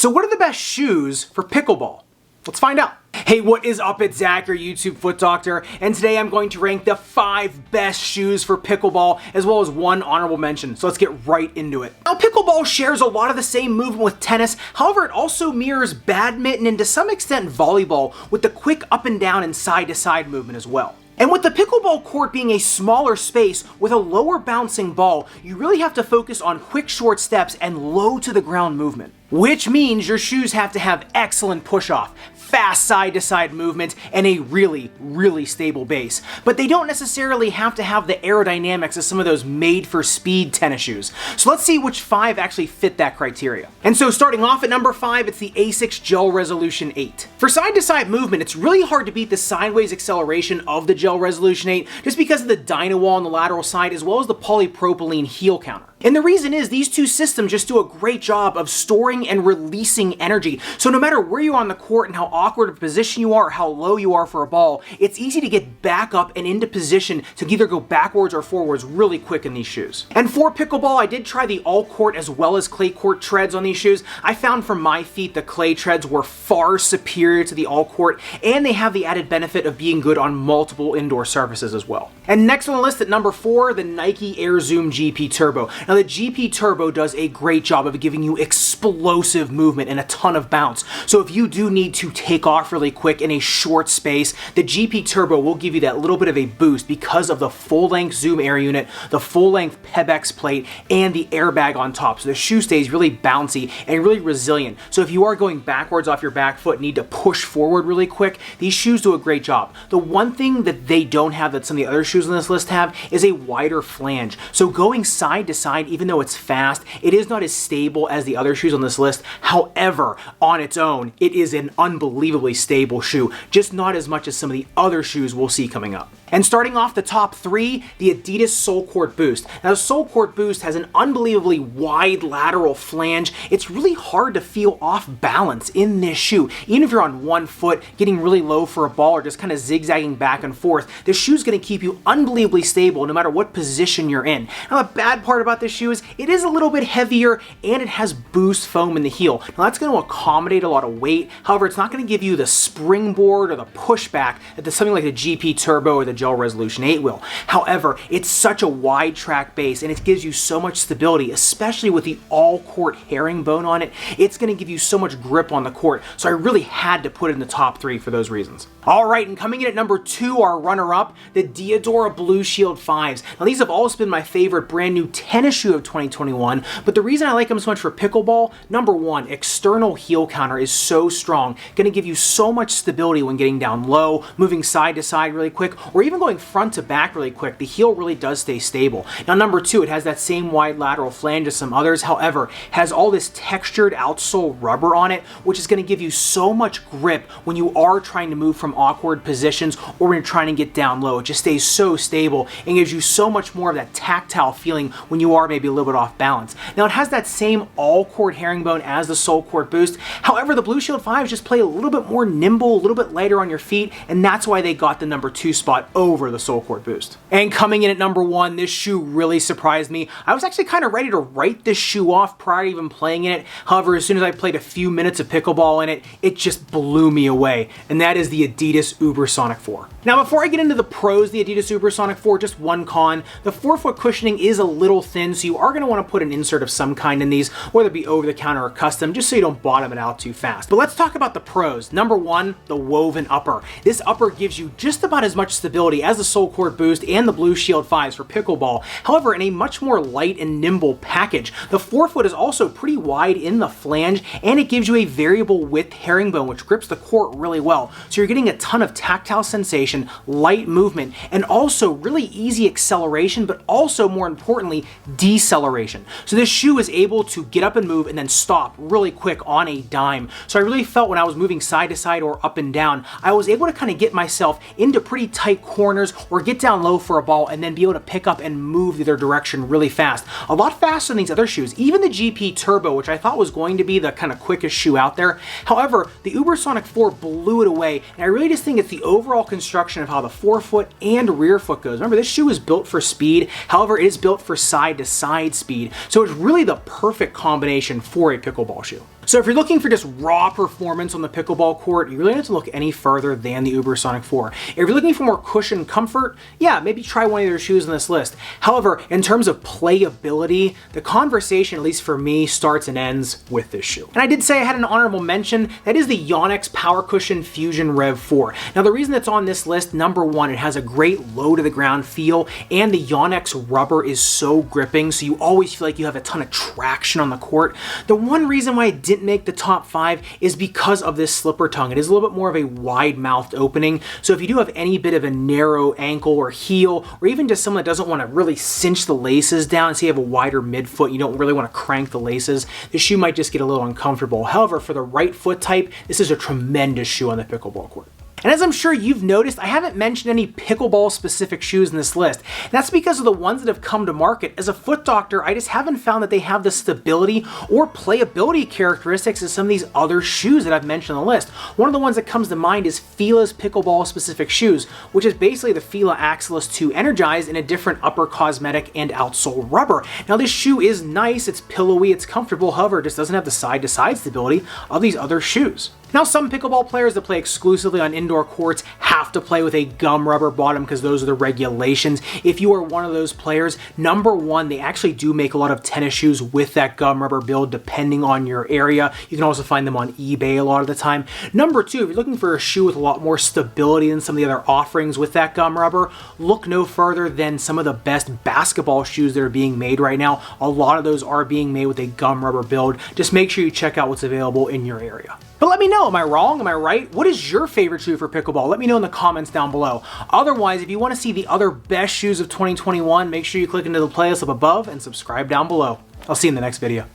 So what are the best shoes for pickleball? Let's find out. Hey, what is up? It's Zach, your YouTube foot doctor, and today I'm going to rank the 5 best shoes for pickleball, as well as one honorable mention. So let's get right into it. Now, pickleball shares a lot of the same movement with tennis. However, it also mirrors badminton and to some extent volleyball with the quick up and down and side to side movement as well. And with the pickleball court being a smaller space with a lower bouncing ball, you really have to focus on quick short steps and low to the ground movement. Which means your shoes have to have excellent push-off, fast side-to-side movement, and a really stable base. But they don't necessarily have to have the aerodynamics of some of those made-for-speed tennis shoes. So let's see which 5 actually fit that criteria. And so starting off at number 5, it's the Asics Gel Resolution 8. For side-to-side movement, it's really hard to beat the sideways acceleration of the Gel Resolution 8 just because of the Dynawall on the lateral side as well as the polypropylene heel counter. And the reason is these two systems just do a great job of storing and releasing energy. So no matter where you are on the court and how awkward of a position you are or how low you are for a ball, it's easy to get back up and into position to either go backwards or forwards really quick in these shoes. And for pickleball, I did try the all court as well as clay court treads on these shoes. I found for my feet the clay treads were far superior to the all court, and they have the added benefit of being good on multiple indoor surfaces as well. And next on the list at number 4, the Nike Air Zoom GP Turbo. Now the GP Turbo does a great job of giving you explosive movement and a ton of bounce. So if you do need to take off really quick in a short space, the GP Turbo will give you that little bit of a boost because of the full-length Zoom Air unit, the full-length PEBX plate, and the airbag on top. So the shoe stays really bouncy and really resilient. So if you are going backwards off your back foot and need to push forward really quick, these shoes do a great job. The one thing that they don't have that some of the other shoes on this list have is a wider flange. So going side to side, even though it's fast, it is not as stable as the other shoes on this list. However, on its own, it is an unbelievably stable shoe, just not as much as some of the other shoes we'll see coming up. And starting off the top 3, the Adidas Sole Court Boost. Now the Sole Court Boost has an unbelievably wide lateral flange. It's really hard to feel off balance in this shoe. Even if you're on one foot, getting really low for a ball or just kind of zigzagging back and forth, this shoe's going to keep you unbelievably stable no matter what position you're in. Now the bad part about this shoe is it is a little bit heavier and it has boost foam in the heel. Now that's going to accommodate a lot of weight. However, it's not going to give you the springboard or the pushback that something like the GP Turbo or the Gel Resolution 8 will. However, it's such a wide track base and it gives you so much stability, especially with the all-court herringbone on it. It's going to give you so much grip on the court, so I really had to put it in the top 3 for those reasons. Alright, and coming in at number 2, our runner-up, the Diadora Blue Shield 5s. Now these have always been my favorite brand new tennis shoe of 2021, but the reason I like them so much for pickleball, number 1, external heel counter is so strong, going to give you so much stability when getting down low, moving side to side really quick, or even going front to back really quick. The heel really does stay stable. Now number 2, it has that same wide lateral flange as some others, however, has all this textured outsole rubber on it, which is going to give you so much grip when you are trying to move from awkward positions or when you're trying to get down low. It just stays so stable and gives you so much more of that tactile feeling when you are maybe a little bit off balance. Now it has that same all-court herringbone as the Sole Court Boost. However, the Blue Shield 5s just play a little bit more nimble, a little bit lighter on your feet, and that's why they got the number 2 spot over the Sole Court Boost. And coming in at number 1, this shoe really surprised me. I was actually kind of ready to write this shoe off prior to even playing in it. However, as soon as I played a few minutes of pickleball in it, it just blew me away. And that is the Adidas Ubersonic 4. Now, before I get into the pros, the Adidas Ubersonic 4, just one con. The forefoot cushioning is a little thin, so you are going to want to put an insert of some kind in these, whether it be over the counter or custom, just so you don't bottom it out too fast. But let's talk about the pros. Number 1, the woven upper. This upper gives you just about as much stability as the Sole Court Boost and the Blue Shield 5s for pickleball. However, in a much more light and nimble package. The forefoot is also pretty wide in the flange, and it gives you a variable width herringbone, which grips the court really well. So you're getting a ton of tactile sensation, light movement, and also really easy acceleration, but also more importantly, deceleration. So this shoe is able to get up and move and then stop really quick on a dime. So I really felt when I was moving side to side or up and down, I was able to kind of get myself into pretty tight corners or get down low for a ball and then be able to pick up and move the other direction really fast. A lot faster than these other shoes. Even the GP Turbo, which I thought was going to be the kind of quickest shoe out there. However, the Ubersonic 4 blew it away, and I really just think it's the overall construction of how the forefoot and rear foot goes. Remember, this shoe is built for speed. However, it is built for side to side speed. So it's really the perfect combination for a pickleball shoe. So if you're looking for just raw performance on the pickleball court, you really don't have to look any further than the Ubersonic 4. If you're looking for more cushion comfort, yeah, maybe try one of their shoes on this list. However, in terms of playability, the conversation, at least for me, starts and ends with this shoe. And I did say I had an honorable mention. That is the Yonex Power Cushion Fusion Rev 4. Now the reason it's on this list, number one, it has a great low to the ground feel, and the Yonex rubber is so gripping, so you always feel like you have a ton of traction on the court. The one reason why it didn't make the top 5 is because of this slipper tongue. It is a little bit more of a wide-mouthed opening, so if you do have any bit of a narrow ankle or heel, or even just someone that doesn't want to really cinch the laces down, and say you have a wider midfoot, you don't really want to crank the laces, the shoe might just get a little uncomfortable. However, for the right foot type, this is a tremendous shoe on the pickleball court. And as I'm sure you've noticed, I haven't mentioned any pickleball specific shoes in this list. And that's because of the ones that have come to market. As a foot doctor, I just haven't found that they have the stability or playability characteristics as some of these other shoes that I've mentioned on the list. One of the ones that comes to mind is Fila's pickleball specific shoes, which is basically the Fila Axialis 2 energized in a different upper cosmetic and outsole rubber. Now this shoe is nice, it's pillowy, it's comfortable, however, it just doesn't have the side to side stability of these other shoes. Now some pickleball players that play exclusively on indoor courts have to play with a gum rubber bottom because those are the regulations. If you are one of those players, number one, they actually do make a lot of tennis shoes with that gum rubber build depending on your area. You can also find them on eBay a lot of the time. Number two, if you're looking for a shoe with a lot more stability than some of the other offerings with that gum rubber, look no further than some of the best basketball shoes that are being made right now. A lot of those are being made with a gum rubber build. Just make sure you check out what's available in your area. But let me know, am I wrong? Am I right? What is your favorite shoe for pickleball? Let me know in the comments down below. Otherwise, if you want to see the other best shoes of 2021, make sure you click into the playlist up above and subscribe down below. I'll see you in the next video.